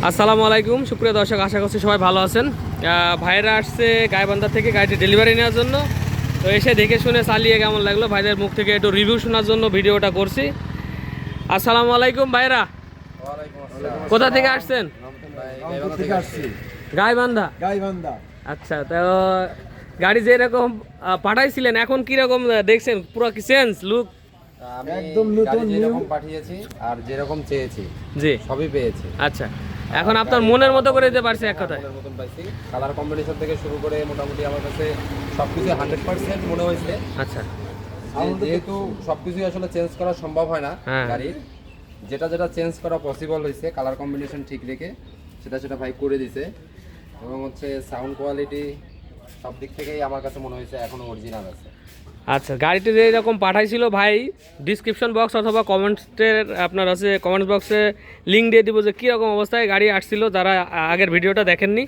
আসসালামু আলাইকুম সুপ্রিয় দর্শক, আশা করছি সবাই ভালো আছেন। ভাইরা আসছে গাইবান্ধা থেকে গাড়িটি ডেলিভারি নেওয়ার জন্য। তো এসে দেখে শুনে চালিয়ে কেমন লাগলো ভাইদের মুখ থেকে একটু রিভিউ শোনার জন্য ভিডিওটা করছি। আসসালামু আলাইকুম ভাইরা, কোথা থেকে আসছেন? গাইবান্ধা। আচ্ছা, তো গাড়ি যেরকম পাঠাইছিলেন এখন কিরকম দেখছেন? পুরো কি চেঞ্জ লুক? একদম নতুন, যেরকম পাঠিয়েছি আর যেরকম চেয়েছি জি সবই পেয়েছি। আচ্ছা, এখন আপনার মনের মতো করে দিতে পারছে এক কথায়? মনের মতন পাইছি। কালার কম্বিনেশন থেকে শুরু করে মোটামুটি আমার কাছে সবকিছু 100% মনে হয়েছে। আচ্ছা, যেহেতু সবকিছুই আসলে চেঞ্জ করা সম্ভব হয় না হ্যাঁ। গাড়ির, যেটা যেটা চেঞ্জ করা পসিবল হয়েছে কালার কম্বিনেশন ঠিক রেখে সেটা ভাই করে দিছে। এবং হচ্ছে সাউন্ড কোয়ালিটি সব দিক থেকেই আমার কাছে মনে হয়েছে এখনো অরিজিনাল আছে। আচ্ছা, গাড়িটি যে এরকম পাঠাইছিল ভাই, ডিসক্রিপশন বক্স অথবা কমেন্টের আপনার আছে কমেন্টস বক্সে লিঙ্ক দিয়ে দিব যে কীরকম অবস্থায় গাড়ি আসছিল। যারা আগের ভিডিওটা দেখেননি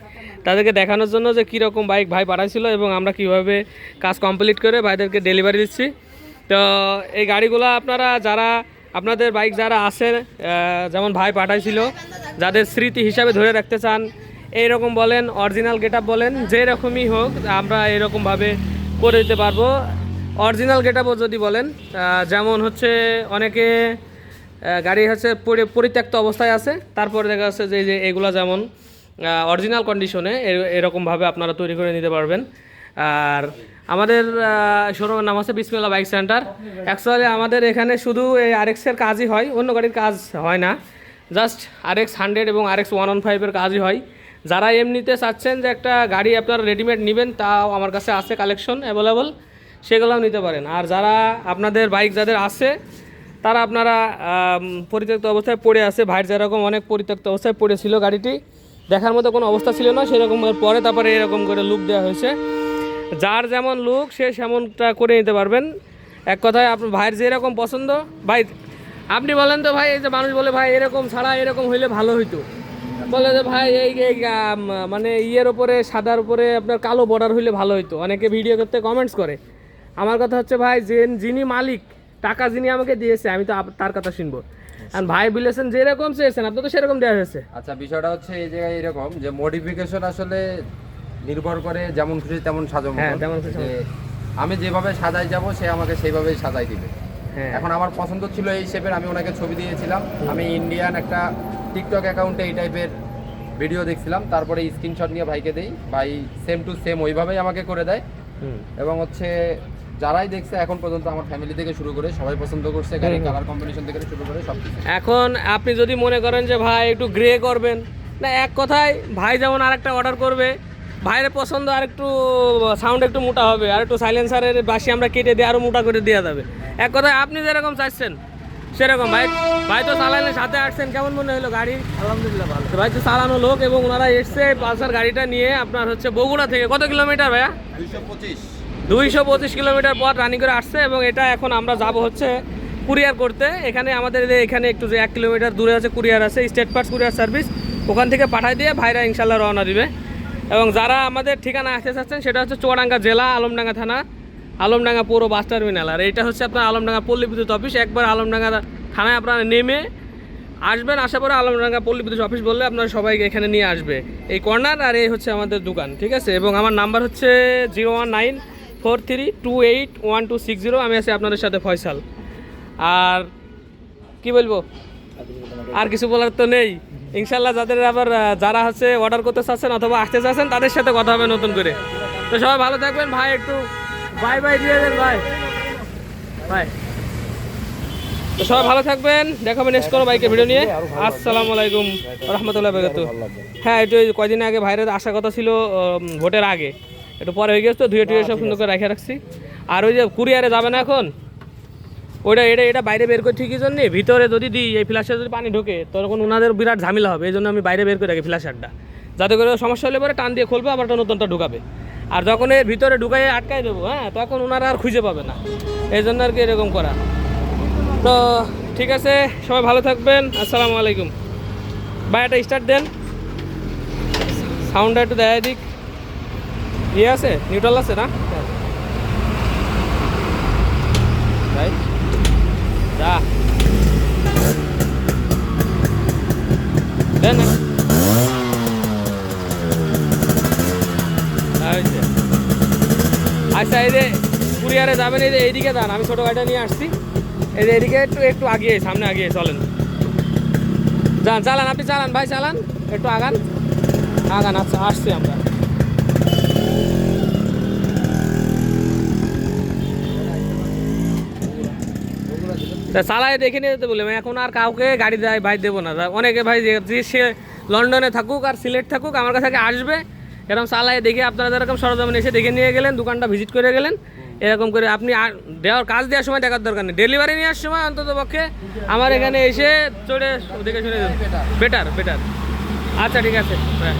তাদেরকে দেখানোর জন্য যে কীরকম বাইক ভাই পাঠাইছিল এবং আমরা কীভাবে কাজ কমপ্লিট করে ভাইদেরকে ডেলিভারি দিচ্ছি। তো এই গাড়িগুলো আপনারা যারা আপনাদের বাইক যারা আছে যেমন ভাই পাঠাইছিল, যাদের স্মৃতি হিসাবে ধরে রাখতে চান, এইরকম বলেন অরিজিনাল গেট আপ বলেন, যেরকমই হোক আমরা এরকমভাবে করে দিতে পারবো। অরিজিনাল গেট আপও যদি বলেন, যেমন হচ্ছে অনেকে গাড়ি হচ্ছে পরিত্যক্ত অবস্থায় আছে, তারপরে দেখা যাচ্ছে যে এগুলো যেমন অরিজিনাল কন্ডিশনে এরকমভাবে আপনারা তৈরি করে নিতে পারবেন। আর আমাদের শোরুমের নাম আছে বিসমিল্লাহ বাইক সেন্টার। অ্যাকচুয়ালি আমাদের এখানে শুধু এই আরএক্সের কাজই হয়, অন্য গাড়ির কাজ হয় না। জাস্ট RX 100 এবং RX 115-এর কাজই হয়। যারা এমনিতে চাচ্ছেন যে একটা গাড়ি আপনারা রেডিমেড নেবেন, তাও আমার কাছে আছে কালেকশন অ্যাভেলেবল, সেগুলোও নিতে পারেন। আর যারা আপনাদের বাইক যাদের আছে তারা আপনারা পরিত্যক্ত অবস্থায় পড়ে আছে, ভাইয়ের যেরকম অনেক পরিত্যক্ত অবস্থায় পড়েছিল, গাড়িটি দেখার মতো কোনো অবস্থা ছিল না, সেরকম পরে তারপরে এরকম করে লুক দেওয়া হয়েছে। যার যেমন লুক সে সেমনটা করে নিতে পারবেন। এক কথায় আপনার ভাইয়ের যেরকম পছন্দ, ভাই আপনি বলেন তো ভাই, এই যে মানুষ বলে ভাই এরকম ছাড়া এরকম হইলে ভালো হইতো, বলে যে ভাই এই মানে ইয়ের ওপরে সাদার উপরে আপনার কালো বর্ডার হইলে ভালো হইতো, অনেকে ভিডিও করতে কমেন্টস করে। আমার কথা হচ্ছে ভাই, যিনি মালিক, টাকা যিনি আমাকে দিয়েছে আমি তো তার কথা শুনবো। আর ভাই বলেছেন যেরকম চেয়েছেন আপনি তো সেরকম দেওয়া হয়েছে। আচ্ছা, বিষয়টা হচ্ছে এই জায়গায় এরকম যে মডিফিকেশন আসলে নির্ভর করে যেমন খুশি তেমন সাজাবো। হ্যাঁ, তেমন খুশি। আমি যেভাবে সাজাই যাব সে আমাকে সেইভাবেই সাজাই দিবে। হ্যাঁ, এখন আমার পছন্দ ছিল এই শেপের, আমি ওনাকে ছবি দিয়েছিলাম। আমি ইন্ডিয়ান একটা টিকটক অ্যাকাউন্টে এই টাইপের ভিডিও দেখছিলাম, তারপরে স্ক্রিনশট নিয়ে ভাইকে দেই, ভাই সেম টু সেম ওইভাবেই আমাকে করে দেয়। এবং হচ্ছে যারাই দেখছে এখন পর্যন্ত আমার ফ্যামিলি থেকে শুরু করে সবাই পছন্দ করছে, গাড়ি কালার কম্বিনেশন থেকে শুরু করে সব কিছু। এখন আপনি যদি মনে করেন যে ভাই একটু গ্রে করবেন, না এক কথায় ভাই যেমন আরেকটা অর্ডার করবে, ভাইয়ের পছন্দ আর একটু সাউন্ড একটু মোটা হবে, আর একটু সাইলেন্সারের বাসি আমরা কেটে দিয়ে আরও মোটা করে দেওয়া যাবে। এক কথায় আপনি যেরকম চাচ্ছেন সেরকম। ভাই তো চালানোর সাথে আসছেন, কেমন মনে হলো গাড়ি? আলহামদুলিল্লাহ ভালো। ভাই তো চালানো লোক এবং ওনারা এসছে পালসার গাড়িটা নিয়ে আপনার হচ্ছে বগুড়া থেকে। কত কিলোমিটার ভাইয়া? 225 কিলোমিটার পথ রানিং করে আসছে। এবং এটা এখন আমরা যাব হচ্ছে কুরিয়ার করতে। এখানে আমাদের এখানে একটু যে 1 কিলোমিটার দূরে আছে কুরিয়ার আছে, স্টেট পার্টস কুরিয়ার সার্ভিস, ওখান থেকে পাঠাই দিয়ে ভাইরা ইনশাল্লাহ রওনা দিবে। এবং যারা আমাদের ঠিকানা আসতে চাচ্ছেন সেটা হচ্ছে চুয়াডাঙ্গা জেলা, আলমডাঙ্গা থানা, আলমডাঙ্গা পৌর বাস টার্মিনাল। আর এটা হচ্ছে আপনার আলমডাঙ্গা পল্লী বিদ্যুৎ অফিস। একবার আলমডাঙ্গা থানায় আপনারা নেমে আসবেন, আসার পরে আলমডাঙ্গা পল্লী বিদ্যুৎ অফিস বললে আপনারা সবাইকে এখানে নিয়ে আসবে, এই কর্নার। আর এই হচ্ছে আমাদের দোকান, ঠিক আছে? এবং আমার নাম্বার হচ্ছে 01943281260। আমি আছি আপনাদের সাথে ফয়সাল। আর কি বলবো, আর কিছু বলার তো নেই। ইনশাল্লাহ যাদের আবার যারা হচ্ছে অর্ডার করতে চাচ্ছেন অথবা আসতে চাচ্ছেন তাদের সাথে কথা হবে নতুন করে। তো সবাই ভালো থাকবেন। ভাই একটু বাই বাই দিয়ে দেন ভাই। তো সবাই ভালো থাকবেন, দেখাবেন নেক্সট কোনো বাইকের ভিডিও নিয়ে। আসসালামু আলাইকুম রহমতুল্লাহ বারাকাতুহু। হ্যাঁ, একটু কয়দিন আগে ভাইরের আসার কথা ছিল ভোটের আগে, একটু পরে হয়ে গেছে তো, ধুয়ে টুয়ে সব সুন্দর করে রেখে রাখছি। আর ওই যে কুরিয়ারে যাবে না এখন, ওইটা এটা বাইরে বের করে ঠিকই জন্য, ভিতরে যদি দিই এই ফ্ল্যাশে যদি পানি ঢোকে তখন ওনাদের বিরাট ঝামেলা হবে। এই জন্য আমি বাইরে বের করে রাখি ফ্ল্যাশারটা, যাতে করে সমস্যা হলে পরে টান দিয়ে খুলবে, আবার একটা নতুনটা ঢুকাবে। আর যখন এর ভিতরে ঢুকাই আটকাই দেবো, হ্যাঁ, তখন ওনারা আর খুঁজে পাবে না। এই জন্য আর কি এরকম করা। তো ঠিক আছে, সবাই ভালো থাকবেন। আসসালামু আলাইকুম। ভাই একটা স্টার্ট দেন, সাউন্ডটা একটু দেয় দিক। ইয়ে আছে, নিউট্রাল আছে না ভাই? যা দেন না। হয়েছে। আচ্ছা এই যে কুরিয়ারে যাবেন, এই যে এইদিকে যান, আমি ছোটো গাড়িটা নিয়ে আসছি, এই যে এইদিকে একটু একটু আগিয়ে সামনে আগিয়ে চলেন, যান চালান, আপনি চালান ভাই, চালান একটু আগান আগান। আচ্ছা আসছি আমরা। তা চালায় দেখে নিয়ে যেতে বললাম, এখন আর কাউকে গাড়ি দেয় ভাই দেবো না। অনেকে ভাই যে সে লন্ডনে থাকুক আর সিলেট থাকুক আমার কাছে আসবে, এরকম চালায় দেখে আপনারা যেরকম সরজমিনে এসে দেখে নিয়ে গেলেন, দোকানটা ভিজিট করে গেলেন, এরকম করে আপনি দেওয়ার কাজ দেওয়ার সময় দেখার দরকার নেই, ডেলিভারি নেওয়ার সময় অন্তত পক্ষে আমার এখানে এসে চলে দেখে শুনে বেটার বেটার। আচ্ছা ঠিক আছে, হ্যাঁ।